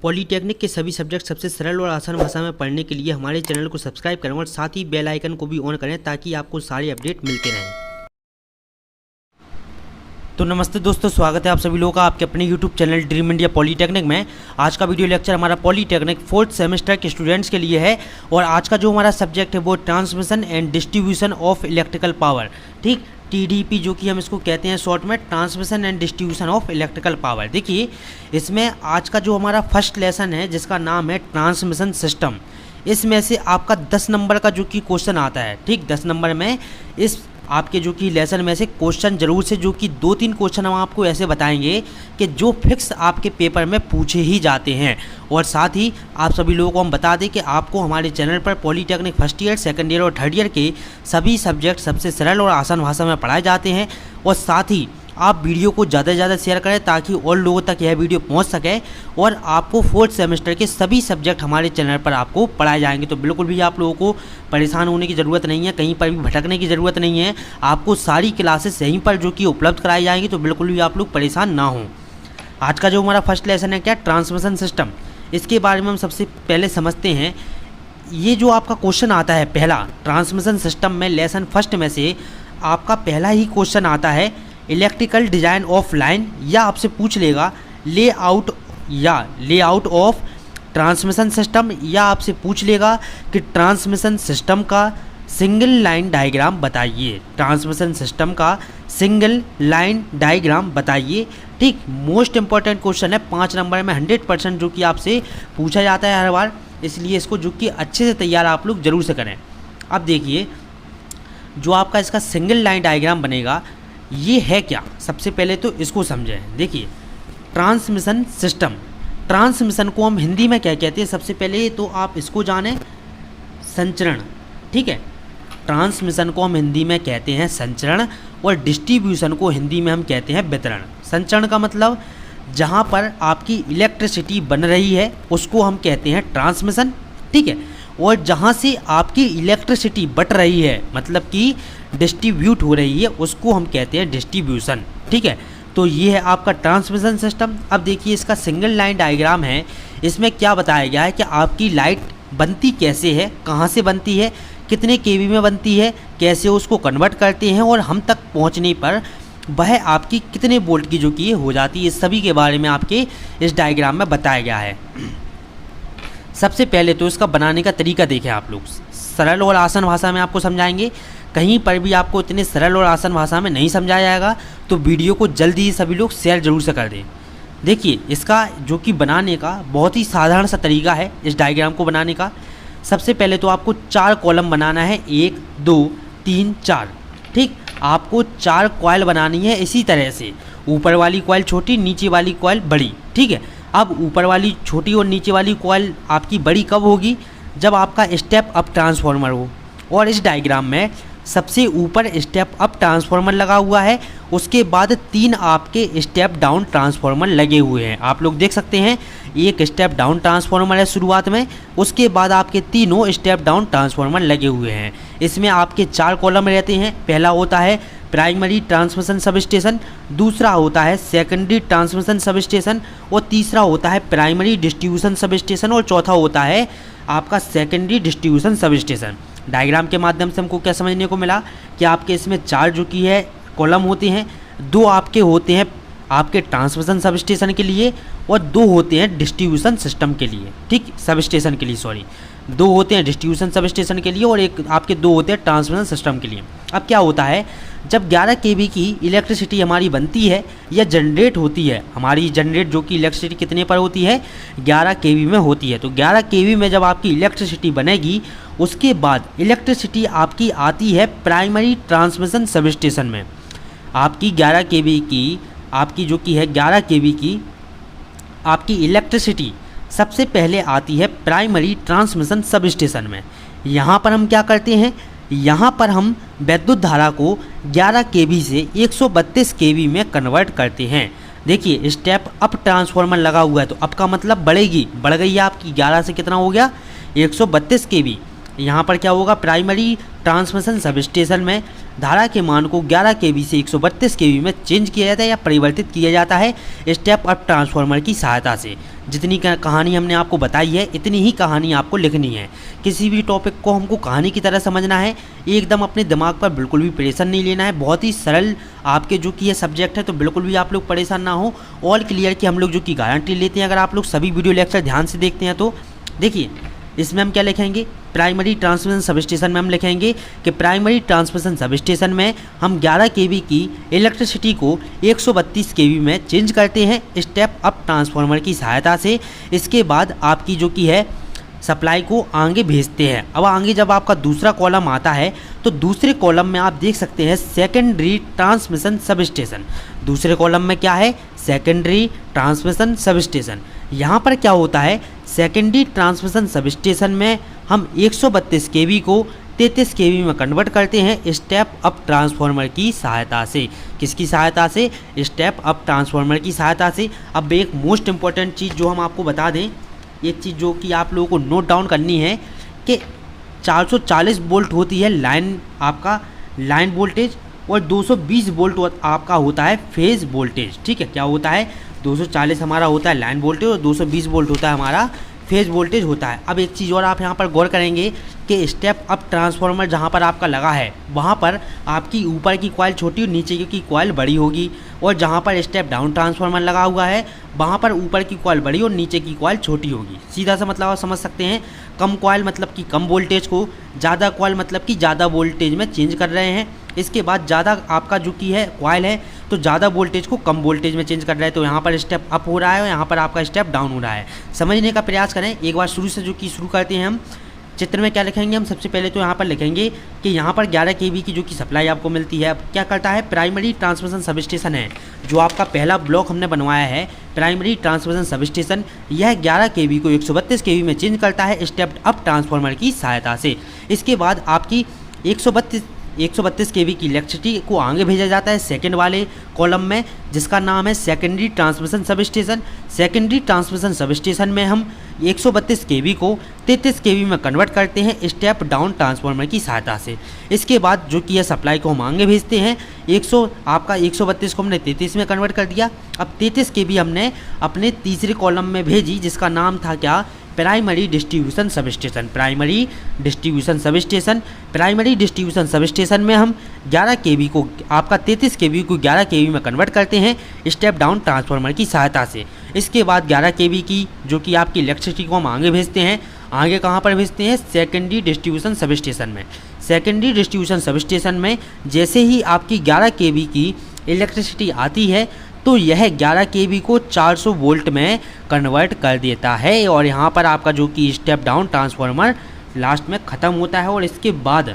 Polytechnic के सभी subject सबसे सरल और आसान भाषा में पढ़ने के लिए हमारे चैनल को सब्सक्राइब करें और साथ ही बेल आइकन को भी ऑन करें ताकि आपको सारे अपडेट मिलते रहें। तो नमस्ते दोस्तों, स्वागत है आप सभी लोगों का आपके अपने YouTube channel dream India polytechnic में। आज का वीडियो लेक्चर हमारा पॉलीटेक्निक 4th सेमेस्टर के स्टूडेंट्स के लिए है और आज का जो हमारा सब्जेक्ट है वो transmission and distribution of electrical power, ठीक, TDP जो कि हम इसको कहते हैं शॉर्ट में, transmission and distribution of electrical power. देखिए, इसमें आज का जो हमारा फर्स्ट लेसन है जिसका नाम है ट्रांसमिशन सिस्टम, इसमें से आपका 10 नंबर का जो कि क्वेश्चन आता है, ठीक, 10 नंबर में इस आपके जो कि लेसन में से क्वेश्चन जरूर से जो कि 2-3 क्वेश्चन हम आपको ऐसे बताएंगे कि जो फिक्स आपके पेपर में पूछे ही जाते हैं। और साथ ही आप सभी लोगों को हम बता दें कि आपको हमारे चैनल पर polytechnic first year, second year और थर्ड ईयर के सभी सब्जेक्ट सबसे सरल और आसान भाषा में पढ़ाए जाते हैं। और साथ ही आप वीडियो को ज़्यादा से ज़्यादा शेयर करें ताकि और लोगों तक यह वीडियो पहुंच सके और आपको 4th सेमेस्टर के सभी सब्जेक्ट हमारे चैनल पर आपको पढ़ाए जाएंगे। तो बिल्कुल भी आप लोगों को परेशान होने की ज़रूरत नहीं है, कहीं पर भी भटकने की ज़रूरत नहीं है। आपको सारी क्लासेस यहीं पर जो कि उपलब्ध कराई जाएंगी, तो बिल्कुल भी आप लोग परेशान ना हों। आज का जो हमारा फर्स्ट लेसन है क्या, ट्रांसमिशन सिस्टम, इसके बारे में हम सबसे पहले समझते हैं। ये जो आपका क्वेश्चन आता है पहला ट्रांसमिशन सिस्टम में लेसन फर्स्ट में से आपका पहला ही क्वेश्चन आता है इलेक्ट्रिकल डिज़ाइन ऑफ लाइन, या आपसे पूछ लेगा लेआउट ऑफ ट्रांसमिशन सिस्टम, या आपसे पूछ लेगा कि ट्रांसमिशन सिस्टम का सिंगल लाइन डायग्राम बताइए। ट्रांसमिशन सिस्टम का सिंगल लाइन डायग्राम बताइए, ठीक। मोस्ट इंपॉर्टेंट क्वेश्चन है, 5 नंबर में 100% जो कि आपसे पूछा जाता है हर बार, इसलिए इसको जो कि अच्छे से तैयार आप लोग जरूर से करें। अब देखिए, जो आपका इसका सिंगल लाइन डायग्राम बनेगा ये है क्या, सबसे पहले तो इसको समझें। देखिए, ट्रांसमिशन सिस्टम, ट्रांसमिशन को हम हिंदी में क्या कहते हैं, सबसे पहले तो आप इसको जानें, संचरण, ठीक है। ट्रांसमिशन को हम हिंदी में कहते हैं संचरण और डिस्ट्रीब्यूशन को हिंदी में हम कहते हैं वितरण। संचरण का मतलब जहाँ पर आपकी इलेक्ट्रिसिटी बन रही है उसको हम कहते हैं ट्रांसमिशन, ठीक है। और जहाँ से आपकी इलेक्ट्रिसिटी बट रही है, मतलब कि डिस्ट्रीब्यूट हो रही है, उसको हम कहते हैं डिस्ट्रीब्यूशन, ठीक है। तो ये है आपका ट्रांसमिशन सिस्टम। अब देखिए, इसका सिंगल लाइन डायग्राम है, इसमें क्या बताया गया है कि आपकी लाइट बनती कैसे है, कहाँ से बनती है, कितने केवी में बनती है, कैसे उसको कन्वर्ट करते हैं और हम तक पहुँचने पर वह आपकी कितने वोल्ट की जो कि हो जाती है, इस सभी के बारे में आपके इस डायग्राम में बताया गया है। सबसे पहले तो इसका बनाने का तरीका देखें आप लोग, सरल और आसान भाषा में आपको समझाएंगे। कहीं पर भी आपको इतने सरल और आसान भाषा में नहीं समझाया जाएगा, तो वीडियो को जल्दी ही सभी लोग शेयर जरूर से कर दें। देखिए, इसका जो कि बनाने का बहुत ही साधारण सा तरीका है इस डायग्राम को बनाने का। सबसे पहले तो आपको 4 कॉलम बनाना है, 1 2 3 4, ठीक। आपको 4 कॉइल बनानी है इसी तरह से, ऊपर वाली कॉइल छोटी, नीचे वाली कॉइल बड़ी, ठीक है। अब ऊपर वाली छोटी और नीचे वाली कॉइल आपकी बड़ी कब होगी, जब आपका स्टेप अप ट्रांसफार्मर हो। और इस डायग्राम में सबसे ऊपर स्टेप अप ट्रांसफार्मर लगा हुआ है, उसके बाद 3 आपके स्टेप डाउन ट्रांसफार्मर लगे हुए हैं। आप लोग देख सकते हैं, एक स्टेप डाउन ट्रांसफार्मर है शुरुआत में, उसके बाद आपके तीनों स्टेप डाउन ट्रांसफार्मर लगे हुए हैं। इसमें आपके 4 कॉलम रहते हैं। पहला होता है प्राइमरी ट्रांसमिशन सब स्टेशन, दूसरा होता है सेकेंडरी ट्रांसमिशन सब स्टेशन, और तीसरा होता है प्राइमरी डिस्ट्रीब्यूशन सब स्टेशन, और चौथा होता है आपका secondary distribution sub station. Diagram के माध्यम से हमको क्या समझने को मिला कि आपके इसमें 4 जो कि है कॉलम होते हैं, 2 आपके होते हैं आपके ट्रांसमिशन सब स्टेशन के लिए और 2 होते हैं डिस्ट्रीब्यूशन सिस्टम के लिए, ठीक, सब स्टेशन के लिए, सॉरी, 2 होते हैं डिस्ट्रीब्यूशन सब स्टेशन के लिए और एक आपके 2 होते हैं ट्रांसमिशन सिस्टम के लिए। अब क्या होता है, जब 11 केवी की इलेक्ट्रिसिटी हमारी बनती है या जनरेट होती है, हमारी जनरेट जो कि इलेक्ट्रिसिटी कितने पर होती है, 11 केवी में होती है। तो 11 केवी में जब आपकी इलेक्ट्रिसिटी बनेगी, उसके बाद इलेक्ट्रिसिटी आपकी आती है प्राइमरी ट्रांसमिशन सब स्टेशन में। आपकी 11 केवी की, आपकी जो कि है 11 केवी की आपकी इलेक्ट्रिसिटी सबसे पहले आती है प्राइमरी ट्रांसमिशन सब स्टेशन में। यहाँ पर हम क्या करते हैं, यहाँ पर हम विद्युत धारा को 11 केवी से 132 केवी में कन्वर्ट करते हैं। देखिए, स्टेप अप ट्रांसफार्मर लगा हुआ है, तो अप का मतलब बढ़ेगी, बढ़ गई है आपकी 11 से कितना हो गया, 132 केवी। यहाँ पर क्या होगा, प्राइमरी ट्रांसमिशन सब स्टेशन में धारा के मान को 11 kV से 132 kV में चेंज किया जाता है या परिवर्तित किया जाता है स्टेप अप ट्रांसफार्मर की सहायता से। जितनी कहानी हमने आपको बताई है इतनी ही कहानी आपको लिखनी है। किसी भी टॉपिक को हमको कहानी की तरह समझना है, एकदम अपने दिमाग पर बिल्कुल भी प्रेशर नहीं लेना है। बहुत ही सरल आपके जो कि ये सब्जेक्ट है, तो बिल्कुल भी आप लोग परेशान ना हो। ऑल क्लियर की हम लोग जो कि गारंटी लेते हैं अगर आप लोग सभी वीडियो लेक्चर ध्यान से देखते हैं तो। देखिए इसमें हम क्या लिखेंगे, प्राइमरी ट्रांसमिशन सबस्टेशन में हम लिखेंगे कि प्राइमरी ट्रांसमिशन सबस्टेशन में हम 11 kV की इलेक्ट्रिसिटी को 132 kV में चेंज करते हैं स्टेप अप ट्रांसफार्मर की सहायता से। इसके बाद आपकी जो कि है सप्लाई को आगे भेजते हैं। अब आगे जब आपका दूसरा कॉलम आता है तो दूसरे कॉलम में आप देख सकते हैं सेकेंडरी ट्रांसमिशन सबस्टेशन। दूसरे कॉलम में क्या है, सेकेंडरी ट्रांसमिशन सबस्टेशन। यहाँ पर क्या होता है, सेकेंडरी ट्रांसमिशन सबस्टेशन में हम 132 kV को 33 kV में कन्वर्ट करते हैं स्टेप अप ट्रांसफार्मर की सहायता से। किसकी सहायता से, स्टेप अप ट्रांसफार्मर की सहायता से। अब एक मोस्ट इम्पॉर्टेंट चीज़ जो हम आपको बता दें, एक चीज़ जो कि आप लोगों को नोट डाउन करनी है कि 440 वोल्ट होती है लाइन आपका लाइन वोल्टेज और 220 वोल्ट आपका होता है फेज़ वोल्टेज। ठीक है, क्या होता है, 240 हमारा होता है लाइन वोल्टेज और 220 वोल्ट होता है हमारा फेज वोल्टेज होता है। अब एक चीज़ और आप यहाँ पर गौर करेंगे कि स्टेप अप ट्रांसफार्मर जहाँ पर आपका लगा है वहाँ पर आपकी ऊपर की कॉइल छोटी और नीचे की कॉइल बड़ी होगी, और जहाँ पर स्टेप डाउन ट्रांसफार्मर लगा हुआ है वहाँ पर ऊपर की कॉइल बड़ी और नीचे की कॉइल छोटी होगी। सीधा सा मतलब आप समझ सकते हैं, कम कॉइल मतलब कि कम वोल्टेज को, ज़्यादा कॉइल मतलब कि ज़्यादा वोल्टेज में चेंज कर रहे हैं। इसके बाद ज़्यादा आपका जो कि है कॉइल है तो ज़्यादा वोल्टेज को कम वोल्टेज में चेंज कर रहा है, तो यहाँ पर स्टेप अप हो रहा है और यहाँ पर आपका स्टेप डाउन हो रहा है। समझने का प्रयास करें। एक बार शुरू से जो कि शुरू करते हैं हम। चित्र में क्या लिखेंगे हम, सबसे पहले तो यहाँ पर लिखेंगे कि यहाँ पर 11 kV की जो कि सप्लाई आपको मिलती है। अब क्या करता है, प्राइमरी ट्रांसमिशन सबस्टेशन है जो आपका पहला ब्लॉक हमने बनवाया है, प्राइमरी ट्रांसमिशन सबस्टेशन, यह 11 kV को 132 kV में चेंज करता है स्टेप अप ट्रांसफार्मर की सहायता से। इसके बाद आपकी 132 kV की इलेक्ट्रिसिटी को आगे भेजा जाता है सेकंड वाले कॉलम में, जिसका नाम है secondary transmission substation. Secondary transmission substation में हम 132 kV को 33 kV में कन्वर्ट करते हैं स्टेप डाउन ट्रांसफार्मर की सहायता से। इसके बाद जो कि यह सप्लाई को हम आगे भेजते हैं, 132 को हमने 33 में कन्वर्ट कर दिया। अब 33 kV हमने अपने तीसरे कॉलम में भेजी जिसका नाम था क्या, primary distribution substation. Primary distribution substation, primary distribution substation में हम 11 kV को आपका 33 kV को 11 kV में कन्वर्ट करते हैं स्टेप डाउन ट्रांसफार्मर की सहायता से। इसके बाद 11 kV की जो कि आपकी इलेक्ट्रिसिटी को हम आगे भेजते हैं। आगे कहाँ पर भेजते हैं, सेकेंडरी डिस्ट्रीब्यूशन सबस्टेशन में। सेकेंडरी डिस्ट्रीब्यूशन सबस्टेशन में जैसे ही आपकी 11 kV की इलेक्ट्रिसिटी आती है तो यह 11 kV को 400 वोल्ट में कन्वर्ट कर देता है, और यहाँ पर आपका जो कि स्टेप डाउन ट्रांसफार्मर लास्ट में ख़त्म होता है। और इसके बाद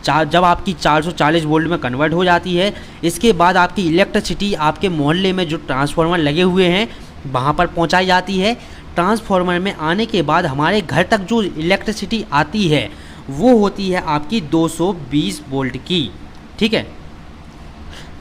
जब आपकी 440 वोल्ट में कन्वर्ट हो जाती है, इसके बाद आपकी इलेक्ट्रिसिटी आपके मोहल्ले में जो ट्रांसफार्मर लगे हुए हैं वहाँ पर पहुँचाई जाती है। ट्रांसफार्मर में आने के बाद हमारे घर तक जो इलेक्ट्रिसिटी आती है वो होती है आपकी 220 वोल्ट की। ठीक है,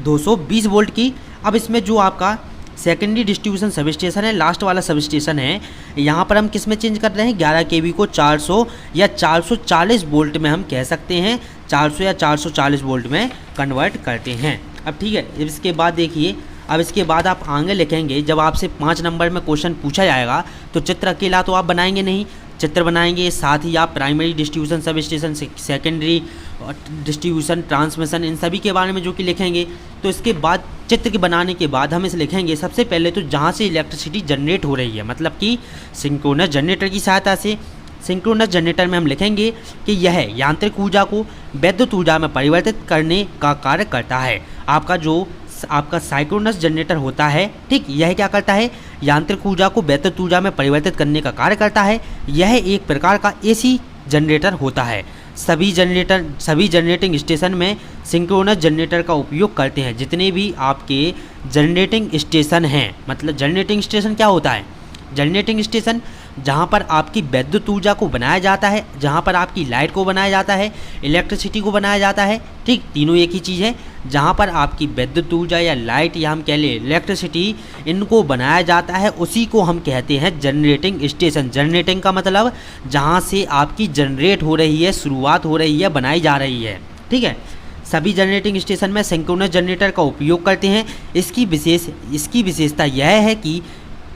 220 वोल्ट की। अब इसमें जो आपका सेकेंडरी डिस्ट्रीब्यूशन सबस्टेशन है, लास्ट वाला सबस्टेशन है, यहाँ पर हम किस में चेंज कर रहे हैं, 11 kV को 400 या 440 वोल्ट में हम कह सकते हैं, 400 या 440 वोल्ट में कन्वर्ट करते हैं। अब ठीक है, इसके बाद देखिए, अब इसके बाद आप आगे लिखेंगे, जब आपसे 5 नंबर में क्वेश्चन पूछा जाएगा तो चित्र अकेला तो आप बनाएंगे नहीं, चित्र बनाएंगे, साथ ही आप primary distribution substation, secondary distribution, transmission, इन सभी के बारे में जो कि लिखेंगे। तो इसके बाद चित्र के बनाने के बाद हम इसे लिखेंगे सबसे पहले तो जहाँ से इलेक्ट्रिसिटी जनरेट हो रही है, मतलब कि सिंक्रोनस जनरेटर की सहायता से। सिंक्रोनस जनरेटर में हम लिखेंगे कि यह यांत्रिक ऊर्जा को वैद्युत ऊर्जा में परिवर्तित करने का कार्य करता है। आपका साइक्रोनस जनरेटर होता है, ठीक, यह क्या करता है, यांत्रिक ऊर्जा को वैद्युत ऊर्जा में परिवर्तित करने का कार्य करता है। यह एक प्रकार का एसी जनरेटर होता है। सभी जनरेटिंग स्टेशन में सिंक्रोनस जनरेटर का उपयोग करते हैं। जितने भी आपके जनरेटिंग स्टेशन हैं, मतलब जनरेटिंग स्टेशन क्या होता है, जनरेटिंग स्टेशन जहाँ पर आपकी वैद्युत ऊर्जा को बनाया जाता है, जहाँ पर आपकी लाइट को बनाया जाता है, इलेक्ट्रिसिटी को बनाया जाता है, ठीक, तीनों एक ही चीज़ है। जहाँ पर आपकी वैद्युत ऊर्जा या लाइट या हम कह लें इलेक्ट्रिसिटी, इनको बनाया जाता है, उसी को हम कहते हैं जनरेटिंग स्टेशन। जनरेटिंग का मतलब जहाँ से आपकी जनरेट हो रही है, शुरुआत हो रही है, बनाई जा रही है, ठीक है। सभी जनरेटिंग स्टेशन में सिंक्रोनस जनरेटर का उपयोग करते हैं। इसकी विशेषता यह है कि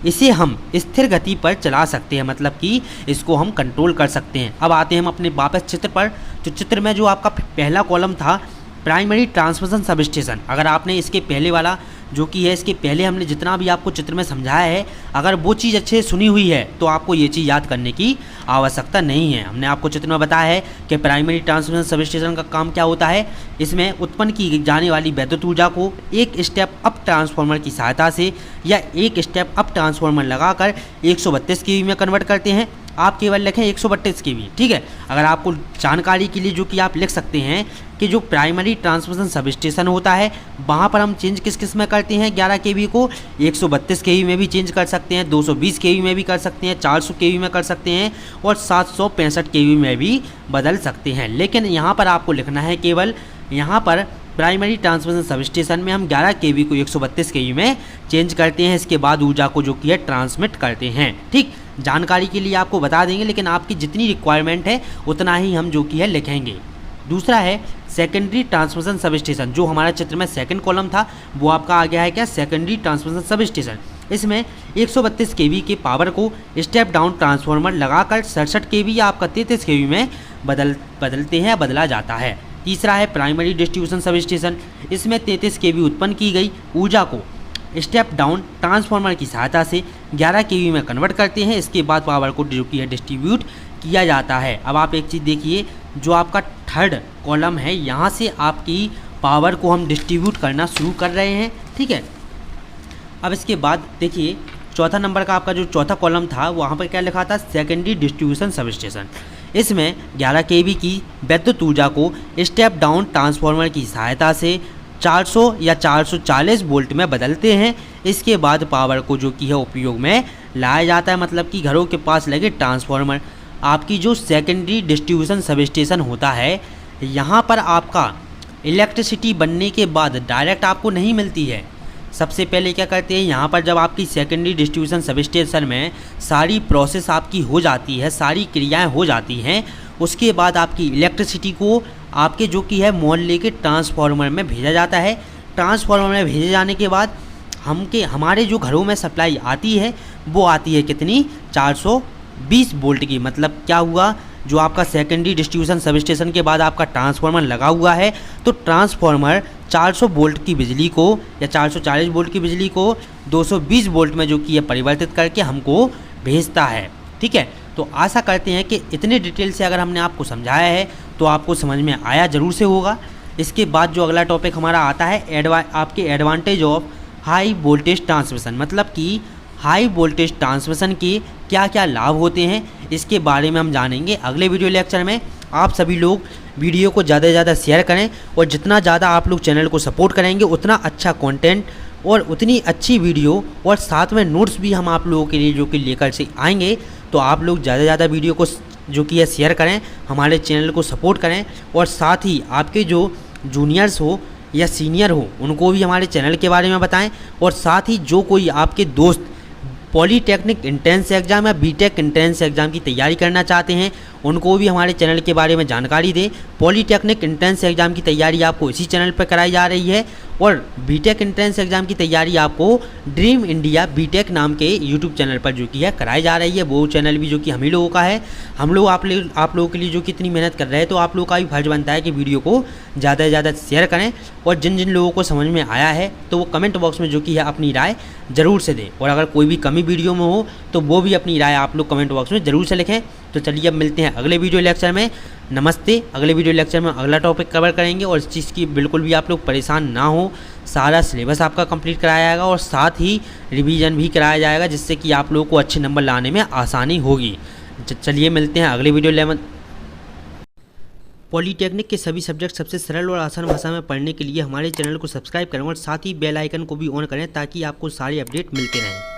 इसे हम स्थिर गति पर चला सकते हैं, मतलब कि इसको हम कंट्रोल कर सकते हैं। अब आते हैं हम अपने वापस चित्र पर। तो चित्र में जो आपका पहला कॉलम था प्राइमरी ट्रांसमिशन सब स्टेशन, अगर आपने इसके पहले वाला जो कि है, इसके पहले हमने जितना भी आपको चित्र में समझाया है, अगर वो चीज़ अच्छे से सुनी हुई है तो आपको ये चीज़ याद करने की आवश्यकता नहीं है। हमने आपको चित्र में बताया है कि प्राइमरी ट्रांसमिशन सब स्टेशन का काम क्या होता है। इसमें उत्पन्न की जाने वाली विद्युत ऊर्जा को एक स्टेप अप ट्रांसफार्मर की सहायता से या एक स्टेप अप ट्रांसफार्मर लगाकर 132 kV में कन्वर्ट करते हैं। आप केवल लिखें 132 kV, ठीक है। अगर आपको जानकारी के लिए जो कि आप लिख सकते हैं कि जो प्राइमरी ट्रांसमिशन सब स्टेशन होता है वहाँ पर हम चेंज किस में करते हैं, 11 kV को 132 kV में भी चेंज कर सकते हैं, 220 kV में भी कर सकते हैं, 400 kV में कर सकते हैं और 765 kV में भी बदल सकते हैं। लेकिन यहाँ पर आपको लिखना है केवल यहाँ पर प्राइमरी ट्रांसमिशन सब स्टेशन में हम 11 kV को 132 kV में चेंज करते हैं। इसके बाद ऊर्जा को जो कि है ट्रांसमिट करते हैं। ठीक, जानकारी के लिए आपको बता देंगे, लेकिन आपकी जितनी रिक्वायरमेंट है उतना ही हम जो कि है लिखेंगे। दूसरा है सेकेंडरी ट्रांसमिशन सब स्टेशन। जो हमारा चित्र में सेकंड कॉलम था वो आपका आ गया है क्या, सेकेंडरी ट्रांसमिशन सब स्टेशन। इसमें 132 kV के पावर को स्टेप डाउन ट्रांसफार्मर लगाकर 67 kV या आपका 33 kV में बदलते हैं, बदला जाता है। तीसरा है प्राइमरी डिस्ट्रीब्यूशन सब स्टेशन। इसमें 33 kV उत्पन्न की गई ऊर्जा को स्टेप डाउन ट्रांसफार्मर की सहायता से 11 kV में कन्वर्ट करते हैं। इसके बाद पावर को जो कि है डिस्ट्रीब्यूट किया जाता है। अब आप एक चीज़ देखिए, जो आपका थर्ड कॉलम है यहाँ से आपकी पावर को हम डिस्ट्रीब्यूट करना शुरू कर रहे हैं, ठीक है। अब इसके बाद देखिए चौथा नंबर का आपका जो चौथा कॉलम था वहाँ पर क्या लिखा था, सेकेंडरी डिस्ट्रीब्यूशन सब स्टेशन। इसमें 11 kV की विद्युत ऊर्जा को स्टेप डाउन ट्रांसफार्मर की सहायता से 400 या 440 वोल्ट में बदलते हैं। इसके बाद पावर को जो कि है उपयोग में लाया जाता है, मतलब कि घरों के पास लगे ट्रांसफार्मर। आपकी जो सेकेंडरी डिस्ट्रीब्यूशन सब स्टेशन होता है यहाँ पर आपका इलेक्ट्रिसिटी बनने के बाद डायरेक्ट आपको नहीं मिलती है। सबसे पहले क्या करते हैं, यहाँ पर जब आपकी सेकेंडरी डिस्ट्रीब्यूशन सब स्टेशन में सारी प्रोसेस आपकी हो जाती है, सारी क्रियाएं हो जाती हैं, उसके बाद आपकी इलेक्ट्रिसिटी को आपके जो कि है मोहल्ले के ट्रांसफार्मर में भेजा जाता है। ट्रांसफार्मर में भेजे जाने के बाद हमारे जो घरों में सप्लाई आती है वो आती है कितनी, 420 वोल्ट की। मतलब क्या हुआ, जो आपका सेकेंडरी डिस्ट्रीब्यूशन सब स्टेशन के बाद आपका ट्रांसफार्मर लगा हुआ है तो ट्रांसफार्मर 400 वोल्ट की बिजली को या 440 वोल्ट की बिजली को 220 वोल्ट में जो कि है परिवर्तित करके हमको भेजता है, ठीक है। तो आशा करते हैं कि इतने डिटेल से अगर हमने आपको समझाया है तो आपको समझ में आया ज़रूर से होगा। इसके बाद जो अगला टॉपिक हमारा आता है आपके advantage of high voltage transmission, मतलब कि हाई वोल्टेज ट्रांसमिशन के क्या क्या लाभ होते हैं, इसके बारे में हम जानेंगे अगले वीडियो लेक्चर में। आप सभी लोग वीडियो को ज़्यादा से ज़्यादा शेयर करें और जितना ज़्यादा आप लोग चैनल को सपोर्ट करेंगे उतना अच्छा कंटेंट और उतनी अच्छी वीडियो और साथ में नोट्स भी हम आप लोगों के लिए जो कि लेकर से आएंगे। तो आप लोग ज़्यादा से ज़्यादा वीडियो को जो कि है शेयर करें, हमारे चैनल को सपोर्ट करें और साथ ही आपके जो जूनियर्स हो या सीनियर हो उनको भी हमारे चैनल के बारे में बताएं। और साथ ही जो कोई आपके दोस्त पॉलीटेक्निक एंट्रेंस एग्ज़ाम या बीटेक एंट्रेंस एग्ज़ाम की तैयारी करना चाहते हैं उनको भी हमारे चैनल के बारे में जानकारी दें। पॉलीटेक्निक एंट्रेंस एग्ज़ाम की तैयारी आपको इसी चैनल पर कराई जा रही है और बीटेक एंट्रेंस एग्ज़ाम की तैयारी आपको ड्रीम इंडिया बीटेक नाम के यूट्यूब चैनल पर जो कि है कराई जा रही है। वो चैनल भी जो कि हम ही लोगों का है। हम लोग आप लोगों के लिए जो कि इतनी मेहनत कर रहे हैं तो आप लोगों का भी फर्ज बनता है कि वीडियो को ज़्यादा से ज़्यादा शेयर करें और जिन जिन लोगों को समझ में आया है तो वो कमेंट बॉक्स में जो कि है अपनी राय ज़रूर से दें। और अगर कोई भी कमी वीडियो में हो तो वो भी अपनी राय आप लोग कमेंट बॉक्स में ज़रूर से लिखें। तो चलिए अब मिलते हैं अगले वीडियो लेक्चर में। नमस्ते। अगले वीडियो लेक्चर में अगला टॉपिक कवर करेंगे और इस चीज़ की बिल्कुल भी आप लोग परेशान ना हो, सारा सिलेबस आपका कंप्लीट कराया जाएगा और साथ ही रिवीजन भी कराया जाएगा जिससे कि आप लोगों को अच्छे नंबर लाने में आसानी होगी। चलिए मिलते हैं अगले वीडियो 11। पॉलीटेक्निक के सभी सब्जेक्ट सबसे सरल और आसान भाषा में पढ़ने के लिए हमारे चैनल को सब्सक्राइब करें और साथ ही बेल आइकन को भी ऑन करें ताकि आपको सारे अपडेट मिलते रहें।